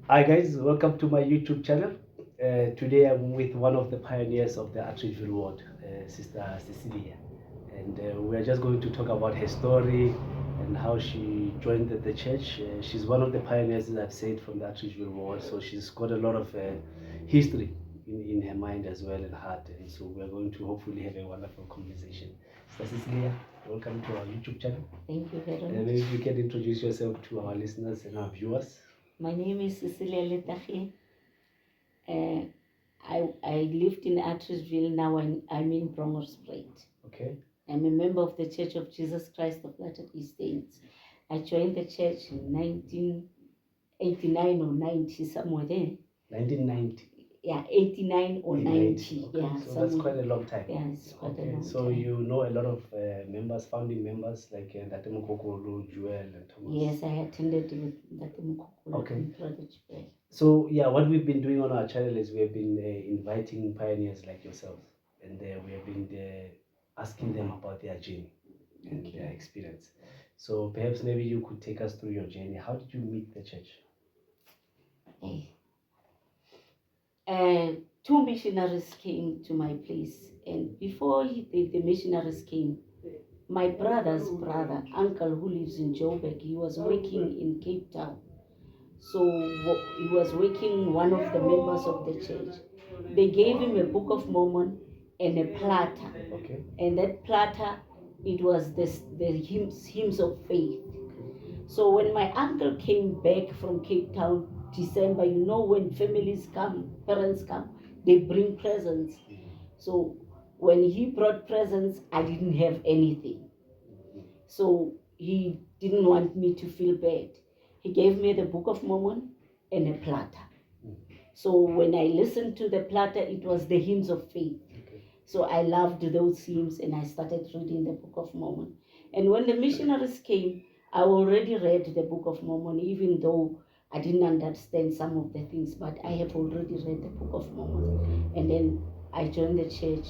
Hi guys, welcome to my YouTube channel. Today I'm with one of the pioneers of the Atteridgeville Ward, Sister Cecilia, and we are just going to talk about her story and how she joined the church. She's one of the pioneers, as I've said, from the Atteridgeville Ward, so she's got a lot of history in her mind as well and heart, and so we are going to hopefully have a wonderful conversation. Sister Cecilia, welcome to our YouTube channel. Thank you very And much. maybe you can introduce yourself to our listeners and our viewers. My name is Cecilia Letageng. Uh, I lived in Atteridgeville. Now I'm in Brongorsspruit. Okay. I'm a member of the Church of Jesus Christ of Latter-day Saints. I joined the church in 1989 or 90, somewhere there. 1990. Yeah, 89 or 90. Okay. Yeah, So that's quite a long time. Yeah, it's quite a long So time. you know a lot of members, founding members like Date Mokokolo, Joel, and Thomas. Yes, I attended with Date Mokokolo Okay. and Brother Joel. So yeah, what we've been doing on our channel is we have been inviting pioneers like yourself, and we have been asking them about their journey and their experience. So perhaps maybe you could take us through your journey. How did you meet the church? Two missionaries came to my place, and before the missionaries came, my brother's brother, uncle who lives in Joburg, he was working in Cape Town. So he was working one of the members of the church. They gave him a Book of Mormon and a platter. Okay. And that platter, it was the hymns of faith. So when my uncle came back from Cape Town, December, you know, when families come, parents come, they bring presents. So when he brought presents, I didn't have anything. So he didn't want me to feel bad. He gave me the Book of Mormon and a platter. So when I listened to the platter, it was the hymns of faith. So I loved those hymns and I started reading the Book of Mormon. And when the missionaries came, I already read the Book of Mormon, even though I didn't understand some of the things, but I have already read the Book of Mormon. And then I joined the church,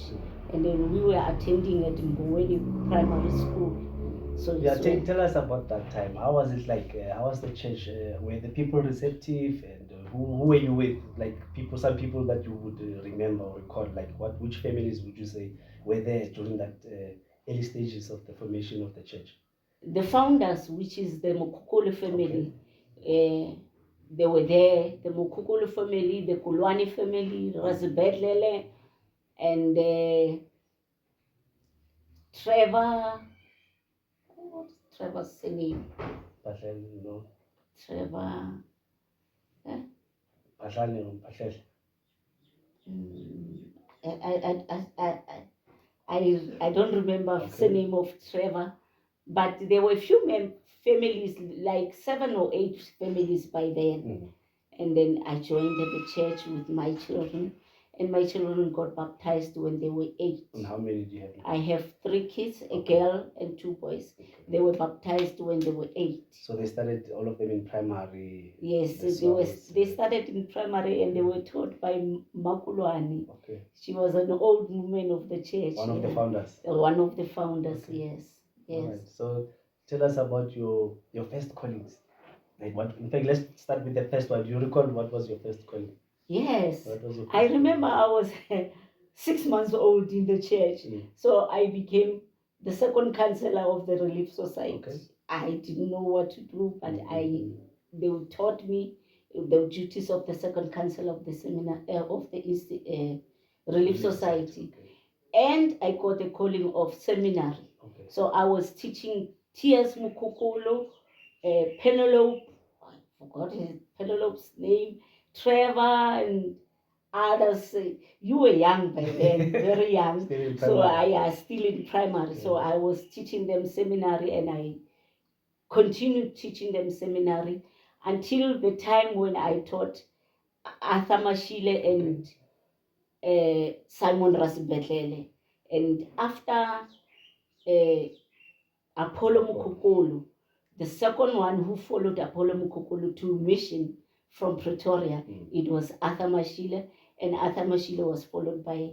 and then we were attending at Mboweni Primary School. So yeah, tell us about that time. How was it like? How was the church? Were the people receptive? And who were you with? Like people, some people that you would remember or recall. Like which families would you say were there during that early stages of the formation of the church? The founders, which is the Mokokolo family, they were there. The Mokokolo family, the Kulwani family, Razibedlele, and Trevor. What's Trevor's name? No. Trevor. Eh? I don't remember the name of Trevor, but there were few families, like 7 or 8 families by then. And then I joined the church with my children, and my children got baptized when they were 8. And how many do you have? I have 3 kids, a girl and 2 boys. They were baptized when they were 8. So they started all of them in primary. Yes, they started in primary, and they were taught by Makulwani. Okay. She was an old woman of the church. One of the founders. One of the founders. Okay. Yes. All right. So tell us about your first callings. Like what? In fact, let's start with the first one. Do you recall what was your first calling? Yes. I remember I was 6 months old in the church. So I became the second counselor of the Relief Society. Okay. I didn't know what to do, but they taught me the duties of the second counselor of the seminar of the Relief Society. Okay. And I got a calling of seminary. Okay. So I was teaching T.S. Mukukulu, Penelope, I forgot Penelope's name, Trevor, and others. You were young by then, very young. So I was still in primary. Yeah. So I was teaching them seminary, and I continued teaching them seminary until the time when I taught Arthur Mashile and Simon Rasbetlele. And after Apollo Mukukulu, the second one who followed Apollo Mukukulu to mission from Pretoria, it was Arthur Mashile, and Arthur Mashile was followed by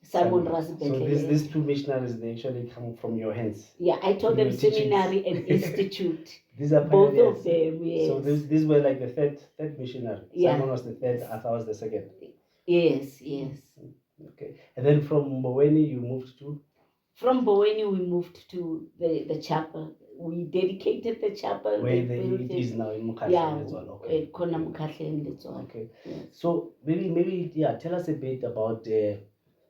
Simon So Rasbetler. these two missionaries, they actually come from your hands. Yeah, I taught them Your teachings. seminary and institute. These are Both pioneers. of them, yes. So these were like the third missionary. Yeah. Simon was the third, Arthur was the second. Yes, yes. Okay. And then from Mboweni you moved to? From Mboweni we moved to the chapel. We dedicated the chapel. Where it is now in Mukhatleng. Yeah, okay. Kona Mukhatleng. Okay. Yes. So maybe tell us a bit about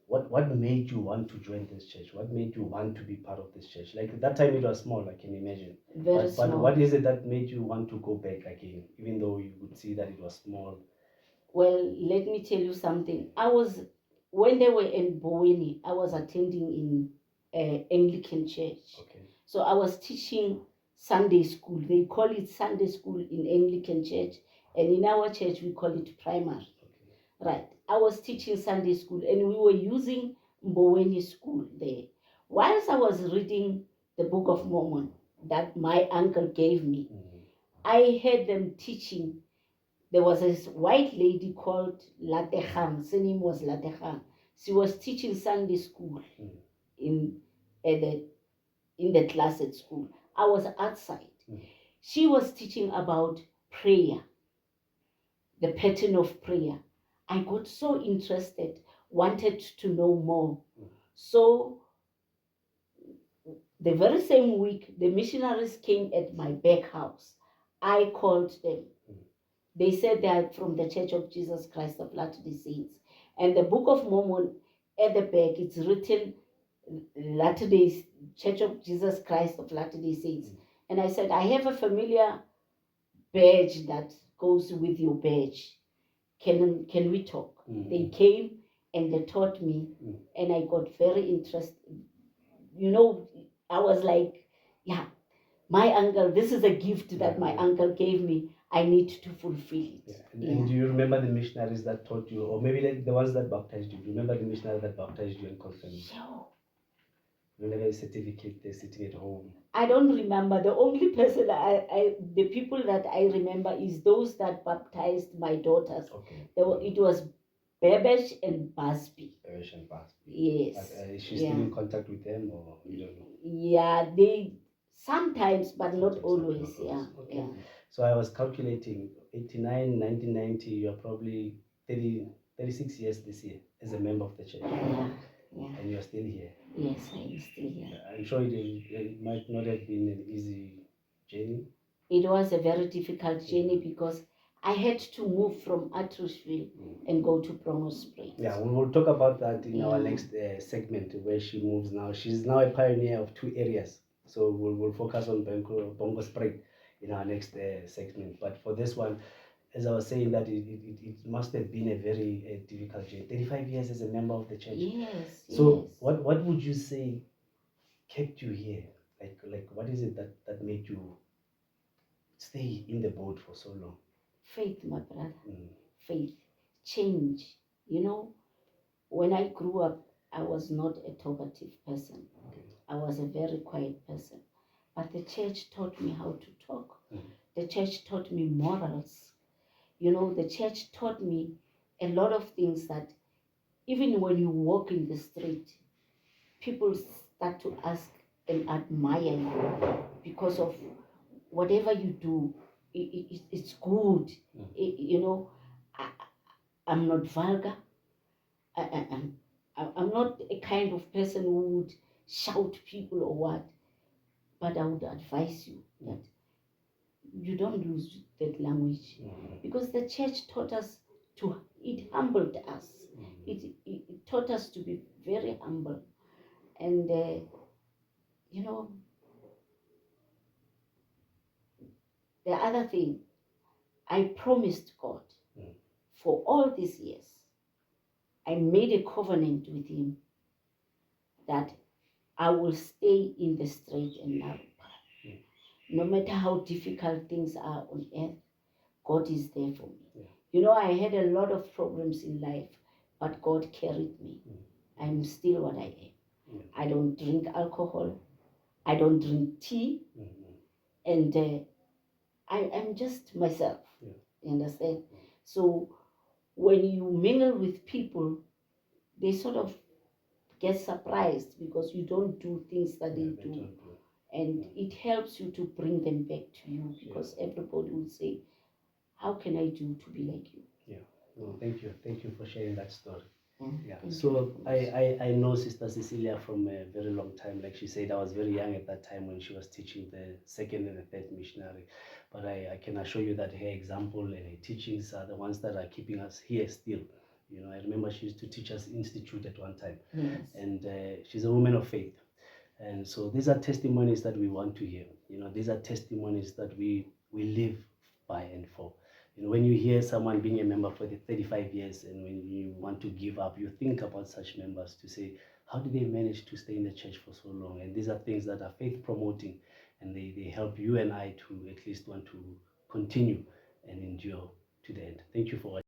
what made you want to join this church? What made you want to be part of this church? Like at that time it was small, I can imagine. Very small. But what is it that made you want to go back again, even though you could see that it was small? Well, let me tell you something. When they were in Mboweni, I was attending in Anglican church. Okay. So I was teaching Sunday school. They call it Sunday school in Anglican church, and in our church we call it primary. Okay. Right. I was teaching Sunday school, and we were using Mboweni school there. Whilst I was reading the Book of Mormon that my uncle gave me, I heard them teaching. There was this white lady called Letageng. Her name was Letageng. She was teaching Sunday school in the class at school. I was outside. She was teaching about prayer, the pattern of prayer. I got so interested, wanted to know more. So the very same week, the missionaries came at my back house. I called them. They said they are from the Church of Jesus Christ of Latter-day Saints. And the Book of Mormon, at the back, it's written Latter-day Church of Jesus Christ of Latter-day Saints. And I said, I have a familiar badge that goes with your badge. Can we talk? They came and they taught me, and I got very interested. You know, I was like, yeah, my uncle, this is a gift that my uncle gave me. I need to fulfill it. Yeah. And do you remember the missionaries that taught you, or maybe like the ones that baptized you? Do you remember the missionary that baptized you and confirmed you? Sure. You remember a certificate they're sitting at home? I don't remember. The only person the people that I remember is those that baptized my daughters. Okay. It was Bebesh and Busby. Bebesh and Busby. Yes. But, is she still in contact with them, or you don't know? Yeah, they sometimes, but not always. Yeah. Okay. Yeah. So I was calculating 89, 1990, you're probably 36 years this year as a member of the church. Yeah. And you're still here. Yes, I'm still here. I'm sure it might not have been an easy journey. It was a very difficult journey because I had to move from Atteridgeville and go to Bronco Springs. Yeah, we will talk about that in our next segment where she moves now. She's now a pioneer of two areas. So we'll focus on Bongo Spring in our next segment. But for this one, as I was saying, that it must have been a very difficult journey. 35 years as a member of the church. Yes. So yes. what would you say kept you here? Like what is it that made you stay in the boat for so long? Faith, my brother. Faith. Change. You know, when I grew up, I was not a talkative person. Okay. I was a very quiet person. But the church taught me how to talk. The church taught me morals. You know, the church taught me a lot of things that even when you walk in the street, people start to ask and admire you because of whatever you do. It's good. You know, I'm not vulgar. I'm not a kind of person who would shout people or what, but I would advise you that you don't lose that language, because the church taught us it humbled us. It taught us to be very humble. And, you know, the other thing, I promised God for all these years, I made a covenant with Him that I will stay in the straight and narrow path. No matter how difficult things are on earth, God is there for me. You know, I had a lot of problems in life, but God carried me. I'm still what I am. I don't drink alcohol. I don't drink tea. And I'm just myself. You understand? So when you mingle with people, they sort of get surprised because you don't do things that they They do. don't do. And it helps you to bring them back to you because everybody will say, how can I do to be like you? Yeah. No, thank you. Thank you for sharing that story. Yeah. Thank So you. I know Sister Cecilia from a very long time. Like she said, I was very young at that time when she was teaching the second and the third missionary. But I can assure you that her example and her teachings are the ones that are keeping us here still. You know, I remember she used to teach us institute at one time. Yes. And she's a woman of faith. And so these are testimonies that we want to hear. You know, these are testimonies that we live by and for. You know, when you hear someone being a member for the 35 years and when you want to give up, you think about such members to say, how did they manage to stay in the church for so long? And these are things that are faith promoting, and they help you and I to at least want to continue and endure to the end. Thank you for watching.